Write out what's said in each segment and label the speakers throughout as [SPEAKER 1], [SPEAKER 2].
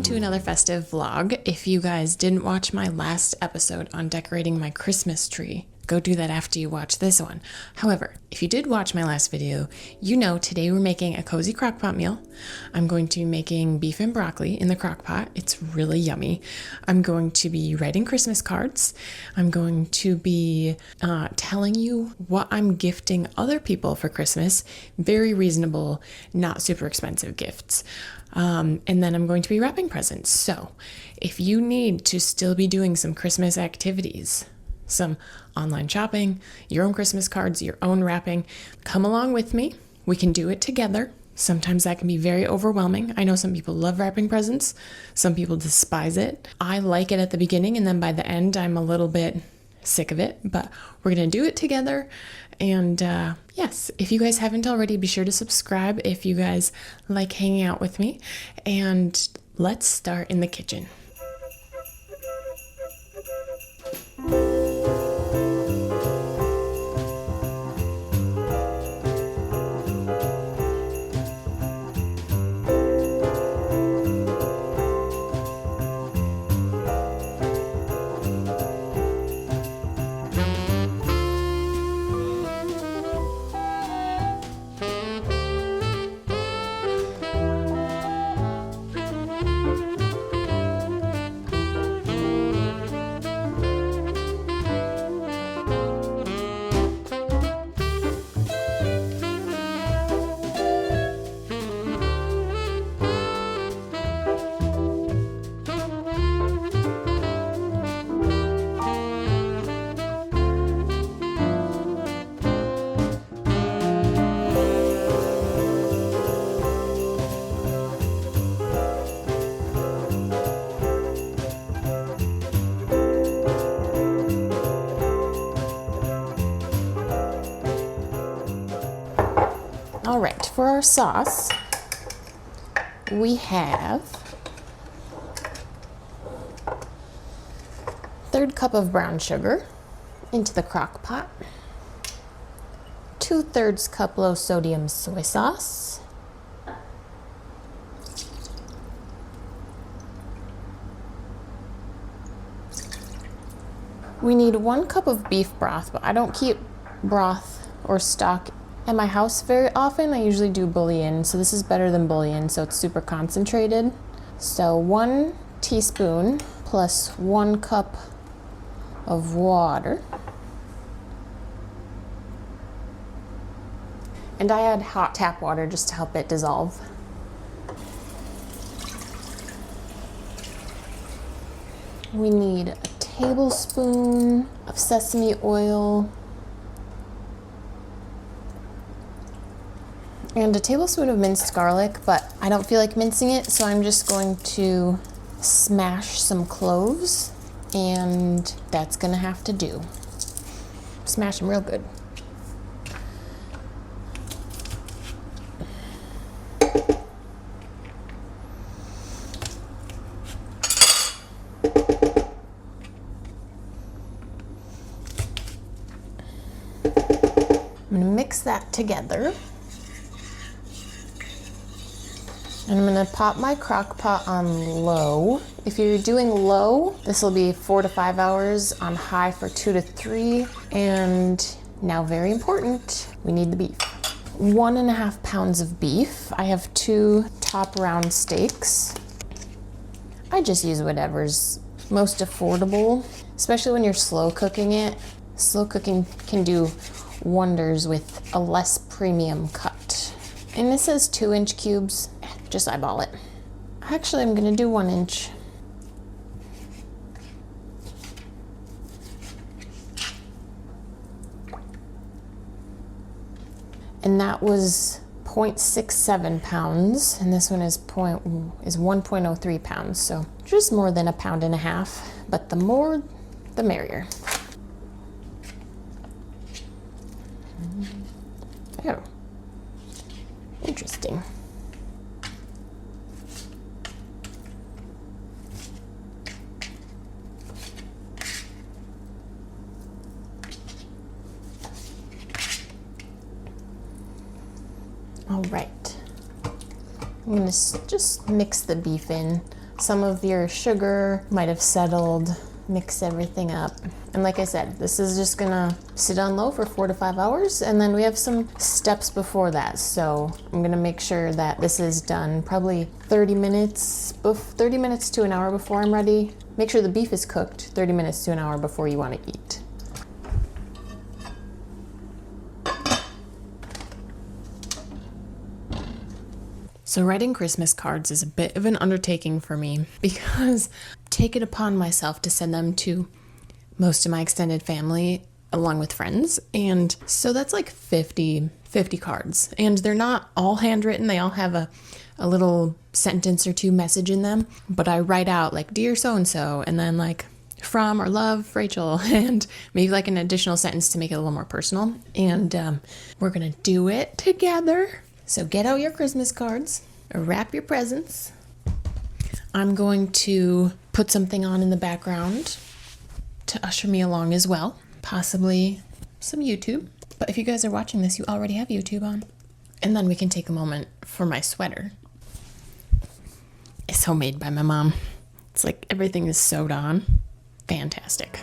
[SPEAKER 1] welcome to another festive vlog. If you guys didn't watch my last episode on decorating my Christmas tree, go do that after you watch this one. However, if you did watch my last video, you know today we're making a cozy crock-pot meal. I'm going to be making beef and broccoli in the crock-pot. It's really yummy. I'm going to be writing Christmas cards. I'm going to be telling you what I'm gifting other people for Christmas. Very reasonable, not super expensive gifts. And then I'm going to be wrapping presents. So if you need to still be doing some Christmas activities, some online shopping, your own Christmas cards, your own wrapping, come along with me. We can do it together. Sometimes that can be very overwhelming. I know some people love wrapping presents. Some people despise it. I like it at the beginning, and then by the end, I'm a little bit sick of it, but we're going to do it together. And yes, if you guys haven't already, be sure to subscribe if you guys like hanging out with me. And let's start in the kitchen. All right, for our sauce, we have 1/3 cup of brown sugar into the crock pot, 2/3 cup low sodium soy sauce, we need 1 cup of beef broth, but I don't keep broth or stock at my house very often. I usually do bouillon, so this is better than bouillon, so it's super concentrated. So 1 teaspoon plus 1 cup of water. And I add hot tap water just to help it dissolve. We need a tablespoon of sesame oil and a tablespoon of minced garlic, but I don't feel like mincing it, so I'm just going to smash some cloves, and that's gonna have to do. Smash them real good. I'm gonna mix that together. And I'm gonna pop my crock pot on low. If you're doing low, this will be 4 to 5 hours, on high for 2 to 3. And now, very important, we need the beef. 1.5 pounds of beef. I have 2 top round steaks. I just use whatever's most affordable, especially when you're slow cooking it. Slow cooking can do wonders with a less premium cut. And this says 2-inch cubes. Just eyeball it. Actually, I'm gonna do 1 inch. And that was 0.67 pounds, and this one is 1.03 pounds, so just more than 1.5 pounds, but the more, the merrier. Oh, interesting. All right, I'm gonna just mix the beef in. some of your sugar might have settled. Mix everything up. And like I said, this is just gonna sit on low for 4 to 5 hours, and then we have some steps before that. So I'm gonna make sure that this is done probably 30 minutes to an hour before I'm ready. Make sure the beef is cooked 30 minutes to an hour before you want to eat. So writing Christmas cards is a bit of an undertaking for me because I take it upon myself to send them to most of my extended family along with friends. And so that's like 50 cards. And they're not all handwritten. They all have a little sentence or two message in them. But I write out like, dear so-and-so, and then like from or love Rachel, and maybe like an additional sentence to make it a little more personal. And we're going to do it together. So get out your Christmas cards, wrap your presents. I'm going to put something on in the background to usher me along as well, possibly some YouTube. But if you guys are watching this, you already have YouTube on. And then we can take a moment for my sweater. It's homemade by my mom. It's like everything is sewed on. Fantastic.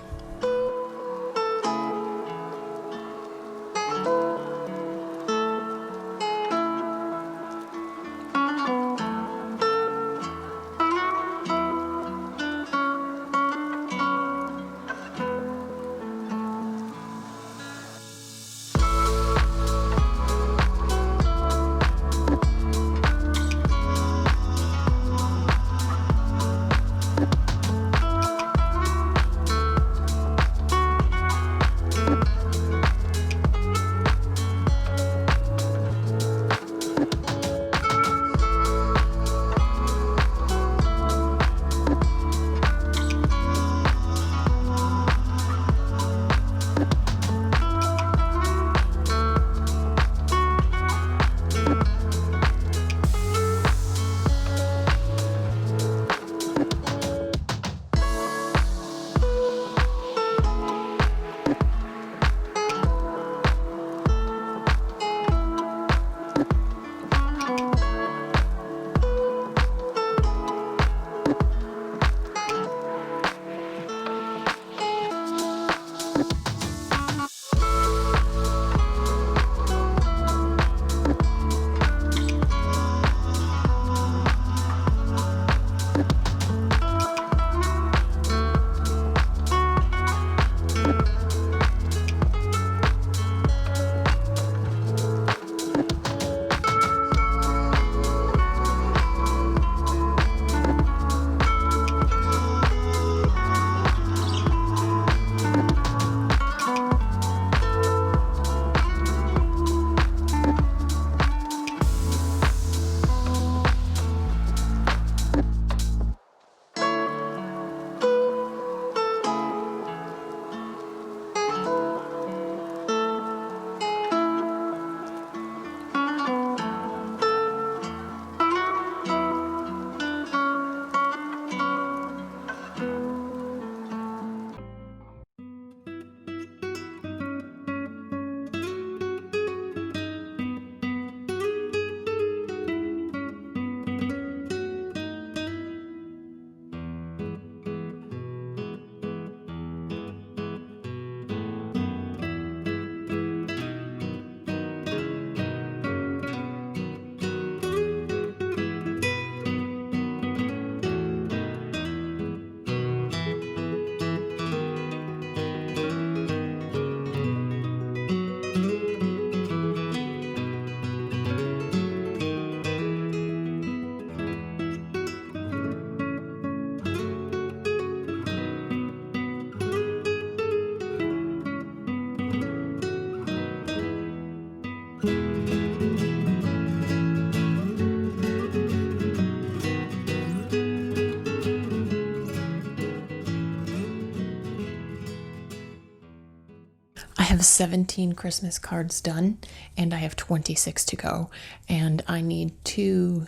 [SPEAKER 1] have 17 Christmas cards done, and I have 26 to go, and I need to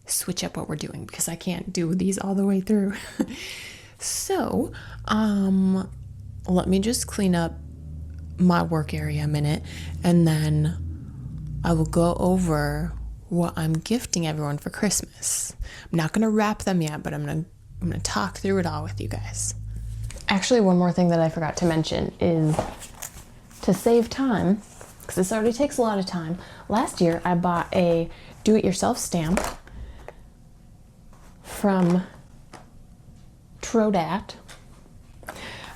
[SPEAKER 1] switch up what we're doing because I can't do these all the way through. So, let me just clean up my work area a minute, and then I will go over what I'm gifting everyone for Christmas. I'm not gonna wrap them yet, but I'm gonna talk through it all with you guys. Actually, one more thing that I forgot to mention is to save time, because this already takes a lot of time. Last year, I bought a do-it-yourself stamp from Trodat.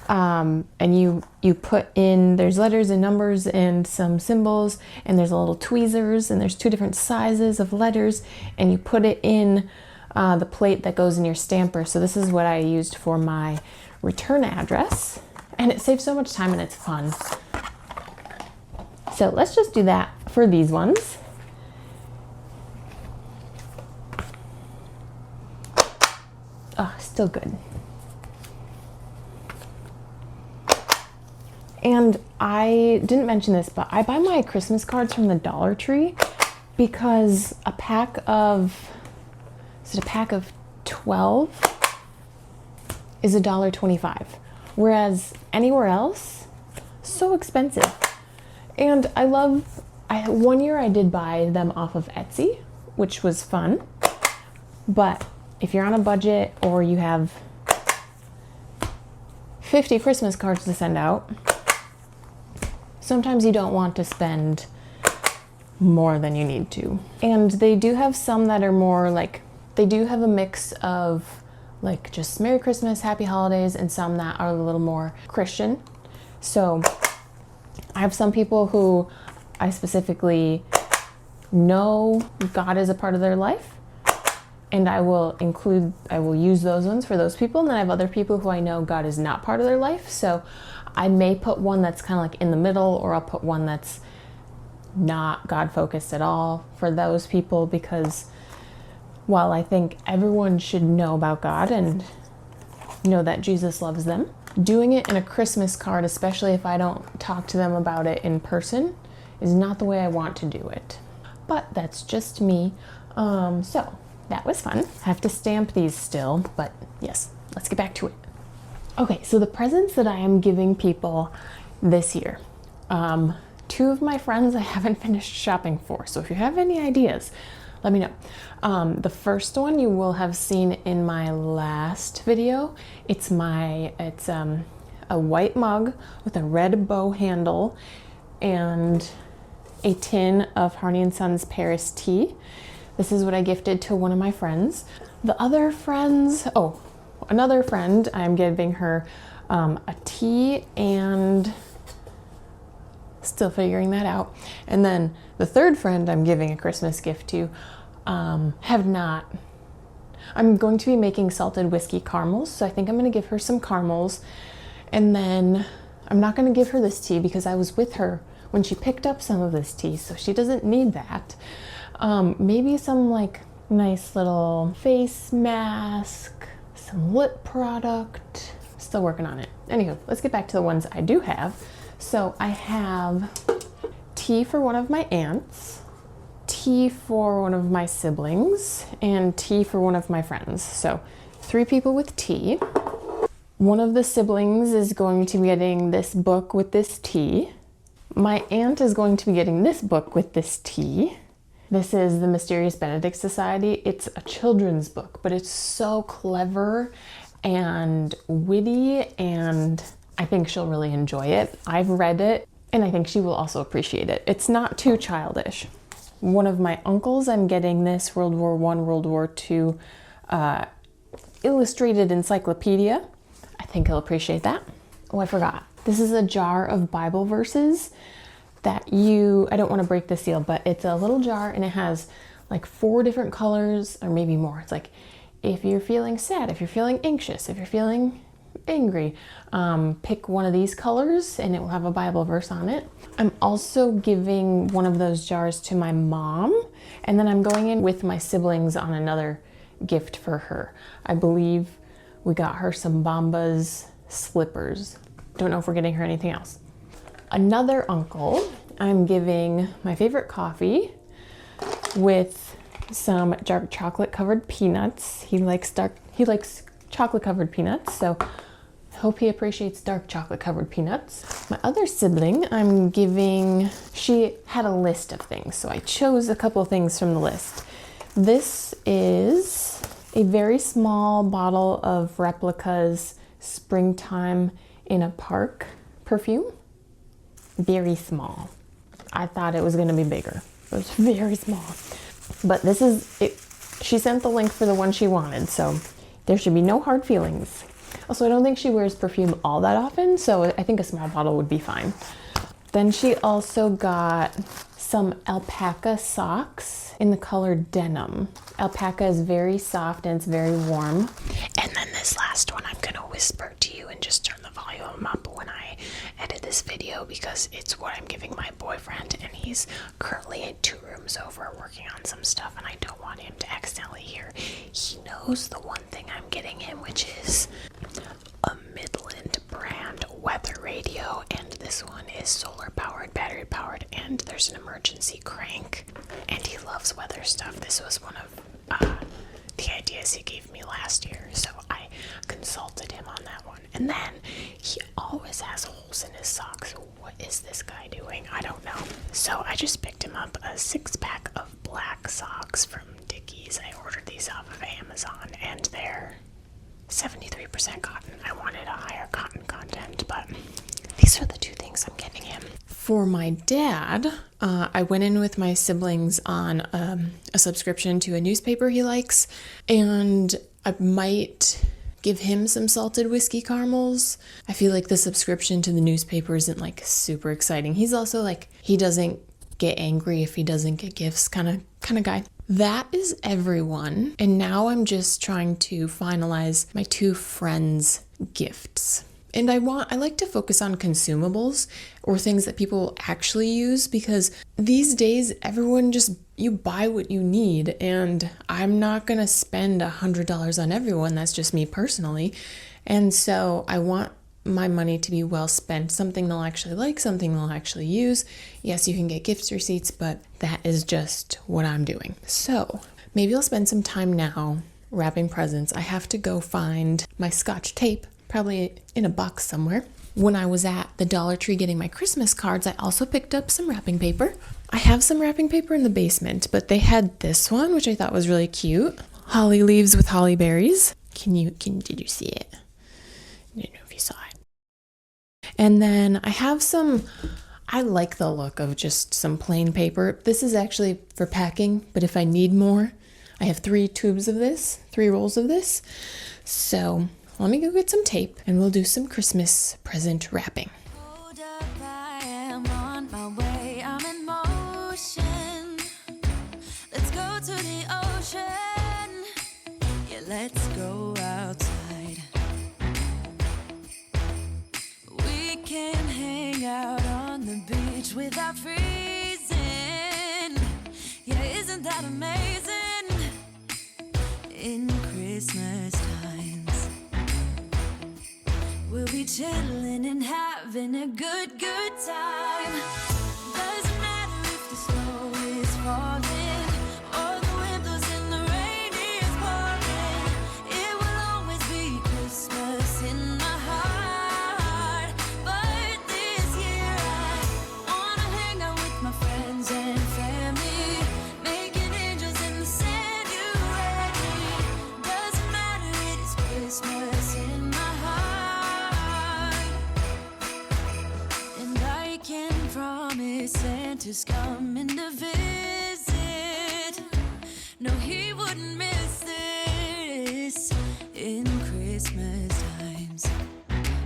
[SPEAKER 1] And you put in, there's letters and numbers and some symbols, and there's a little tweezers, and there's 2 different sizes of letters, and you put it in the plate that goes in your stamper. So this is what I used for my return address, and it saves so much time and it's fun. So let's just do that for these ones. Oh, still good. And I didn't mention this, but I buy my Christmas cards from the Dollar Tree because a pack of 12 is $1.25, whereas anywhere else, so expensive. And one year I did buy them off of Etsy, which was fun. But if you're on a budget or you have 50 Christmas cards to send out, sometimes you don't want to spend more than you need to. And they do have some that are more like, they do have a mix of like just Merry Christmas, Happy Holidays, and some that are a little more Christian. So I have some people who I specifically know God is a part of their life, and I will use those ones for those people. And then I have other people who I know God is not part of their life. So I may put one that's kind of like in the middle, or I'll put one that's not God focused at all for those people, because while I think everyone should know about God and know that Jesus loves them, doing it in a Christmas card, especially if I don't talk to them about it in person, is not the way I want to do it. But that's just me. So that was fun. I have to stamp these still, but yes, let's get back to it. Okay, so the presents that I am giving people this year. 2 of my friends I haven't finished shopping for, so if you have any ideas, let me know. The first one you will have seen in my last video. It's a white mug with a red bow handle and a tin of Harney & Sons Paris tea. This is what I gifted to one of my friends. Another friend, I'm giving her a tea, and still figuring that out. And then the third friend I'm giving a Christmas gift to, I'm going to be making salted whiskey caramels, so I think I'm going to give her some caramels. And then I'm not going to give her this tea because I was with her when she picked up some of this tea, so she doesn't need that. Maybe some like nice little face mask, some lip product. Still working on it. Anywho, let's get back to the ones I do have. So I have tea for one of my aunts, tea for one of my siblings, and tea for one of my friends. So 3 people with tea. One of the siblings is going to be getting this book with this tea. My aunt is going to be getting this book with this tea. This is The Mysterious Benedict Society. It's a children's book, but it's so clever and witty, and I think she'll really enjoy it. I've read it, and I think she will also appreciate it. It's not too childish. One of my uncles, I'm getting this World War I, World War II illustrated encyclopedia. I think he'll appreciate that. Oh, I forgot. This is a jar of Bible verses that I don't want to break the seal, but it's a little jar and it has like 4 different colors, or maybe more. It's like, if you're feeling sad, if you're feeling anxious, if you're feeling angry, pick one of these colors and it will have a Bible verse on it. I'm also giving one of those jars to my mom, and then I'm going in with my siblings on another gift for her. I believe we got her some Bombas slippers. Don't know if we're getting her anything else. Another uncle, I'm giving my favorite coffee with some dark chocolate covered peanuts. He likes chocolate covered peanuts, so Hope he appreciates dark chocolate covered peanuts. My other sibling, I'm giving, she had a list of things, so I chose a couple of things from the list. This is a very small bottle of Replica's Springtime in a Park perfume. Very small. I thought it was gonna be bigger. It was very small. But this is it. She sent the link for the one she wanted, so there should be no hard feelings. Also, I don't think she wears perfume all that often, so I think a small bottle would be fine. Then she also got some alpaca socks in the color denim. Alpaca is very soft and it's very warm. And then this last one I'm gonna whisper to you and just turn the volume up when I edit this video because it's what I'm giving my boyfriend, and he's currently 2 rooms over working on some stuff and I don't want him to accidentally hear. He knows the one thing I'm getting him, which is a Midland brand weather radio, and this one is solar powered, battery powered, and there's an emergency crank, and he loves weather stuff. This was one of the ideas he gave me last year, so I consulted him on that one. And then he always has holes in his socks. What is this guy doing? I don't know. So I just picked him up a 6-pack of black socks from Dickies. I ordered these off of Amazon, and they're 73% cotton. I wanted a higher cotton content, but these are the 2 things I'm giving him. For my dad, I went in with my siblings on a subscription to a newspaper he likes, and I might give him some salted whiskey caramels. I feel like the subscription to the newspaper isn't like super exciting. He's also like, he doesn't get angry if he doesn't get gifts kind of guy. That is everyone. And now I'm just trying to finalize my 2 friends' gifts. And I like to focus on consumables or things that people actually use, because these days everyone just, you buy what you need, and I'm not gonna spend $100 on everyone. That's just me personally. And so I want my money to be well spent, something they'll actually like, something they'll actually use. Yes, you can get gift receipts, but that is just what I'm doing. So maybe I'll spend some time now wrapping presents. I have to go find my Scotch tape, probably in a box somewhere. When I was at the Dollar Tree getting my Christmas cards, I also picked up some wrapping paper. I have some wrapping paper in the basement, but they had this one, which I thought was really cute. Holly leaves with holly berries. Did you see it? I don't know if you saw it. And then I have I like the look of just some plain paper. This is actually for packing, but if I need more, I have 3 tubes of this, 3 rolls of this. So let me go get some tape and we'll do some Christmas present wrapping.
[SPEAKER 2] Hold up, I am on my way, I'm in motion. Let's go to the ocean. Yeah, let's go outside. We can hang out on the beach without freezing. Yeah, isn't that amazing? In Christmas times, we'll be chilling and having a good time. Doesn't matter if the snow is falling or the wind blows and the rain is pouring. It will always be Christmas in my heart. But this year I wanna hang out with my friends and family, making angels in the sand. You ready? Doesn't matter, it is Christmas in my heart. And I can promise Santa's coming to visit. No, he wouldn't miss this in Christmas times.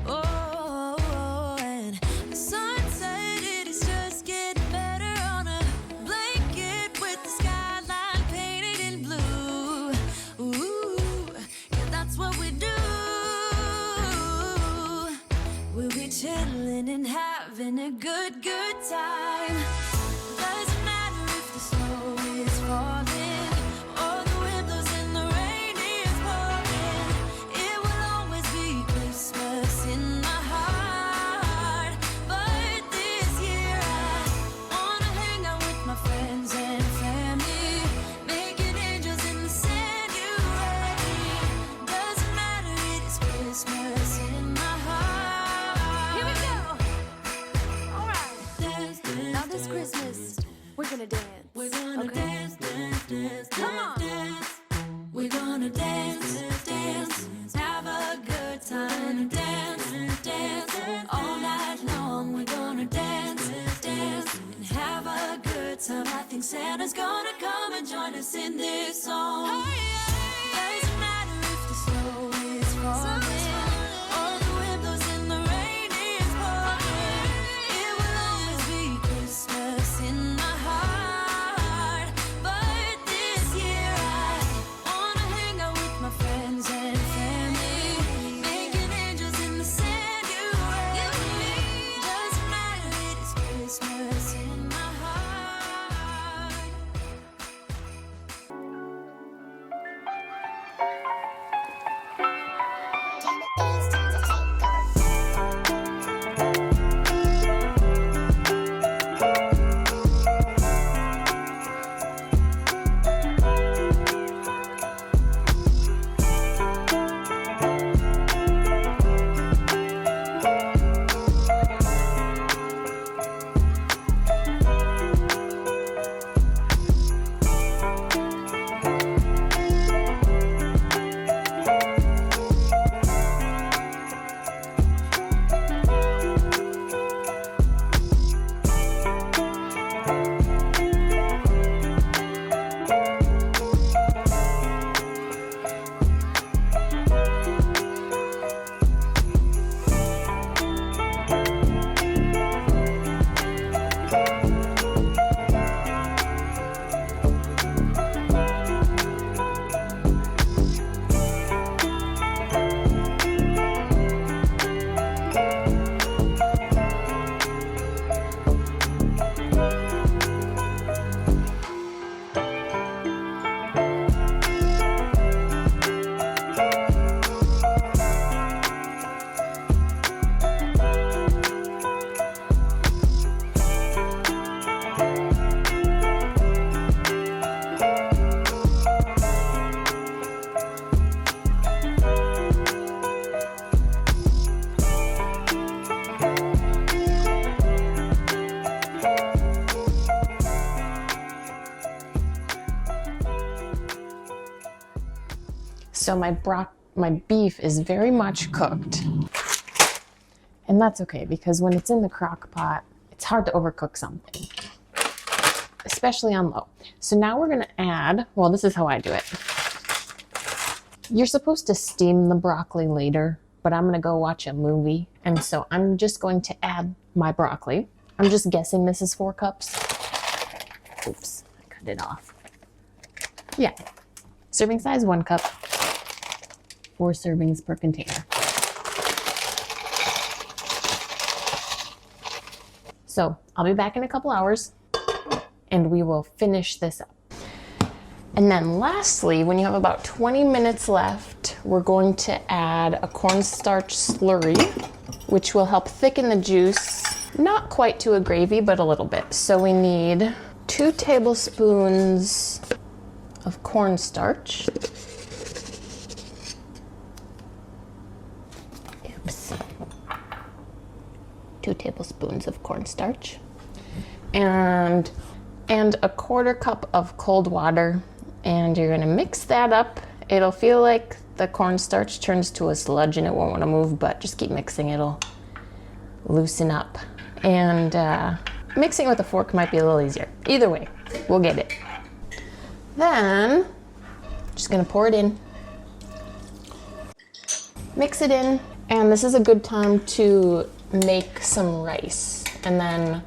[SPEAKER 2] Oh, and the sunset, it is just getting better on a blanket with the skyline painted in blue. Ooh, yeah, that's what we do. We'll be chilling and having a good time. Doesn't matter if the snow is falling or the wind blows and the rain is pouring. It will always be Christmas in my heart. But this year I wanna hang out with my friends and family, making angels in the sand. You ready? Doesn't matter, it is Christmas in my heart. we're gonna dance, dance, and have a good time. I think Santa's gonna come and join us in this song. Doesn't matter if the snow is falling, or the wind blows and the rain is pouring. It will always be Christmas in my heart. But this year I wanna hang out with my friends and family, making angels in the sanctuary. Doesn't matter, it is Christmas in my heart.
[SPEAKER 1] So my beef is very much cooked. And that's okay, because when it's in the crock pot, it's hard to overcook something, especially on low. So now we're gonna add, well, this is how I do it. You're supposed to steam the broccoli later, but I'm gonna go watch a movie. And so I'm just going to add my broccoli. I'm just guessing this is 4 cups. Oops, I cut it off. Yeah, serving size 1 cup. 4 servings per container. So I'll be back in a couple hours and we will finish this up. And then lastly, when you have about 20 minutes left, we're going to add a cornstarch slurry, which will help thicken the juice, not quite to a gravy, but a little bit. So we need 2 tablespoons of cornstarch. Oops. 2 tablespoons of cornstarch and a 1/4 cup of cold water, and you're gonna mix that up. It'll feel like the cornstarch turns to a sludge and it won't want to move, but just keep mixing, it'll loosen up. And mixing it with a fork might be a little easier. Either way, we'll get it. Then just gonna pour it in, mix it in, and this is a good time to make some rice. And then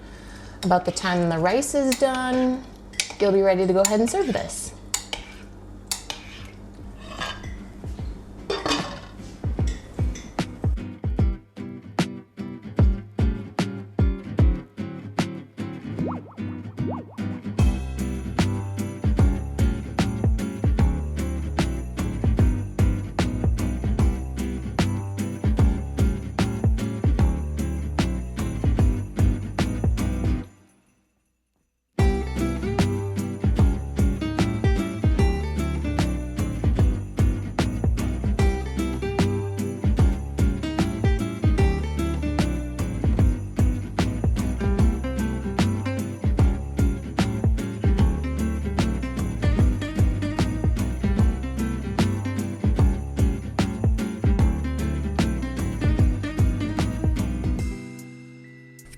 [SPEAKER 1] about the time the rice is done, you'll be ready to go ahead and serve this.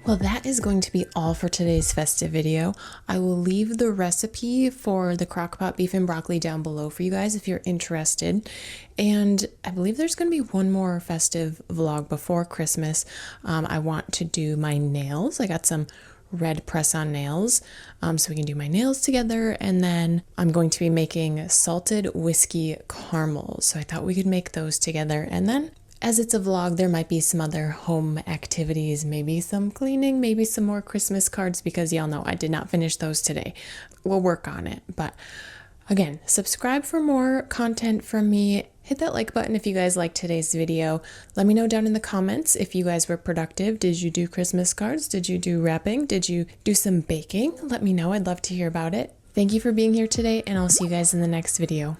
[SPEAKER 1] Well, that is going to be all for today's festive video. I will leave the recipe for the Crock-Pot beef and broccoli down below for you guys if you're interested. And I believe there's going to be one more festive vlog before Christmas. I want to do my nails. I got some red press-on nails, so we can do my nails together. And then I'm going to be making salted whiskey caramels. So I thought we could make those together. And then as it's a vlog, there might be some other home activities, maybe some cleaning, maybe some more Christmas cards, because y'all know I did not finish those today. We'll work on it. But again, subscribe for more content from me. Hit that like button if you guys liked today's video. Let me know down in the comments if you guys were productive. Did you do Christmas cards? Did you do wrapping? Did you do some baking? Let me know. I'd love to hear about it. Thank you for being here today, and I'll see you guys in the next video.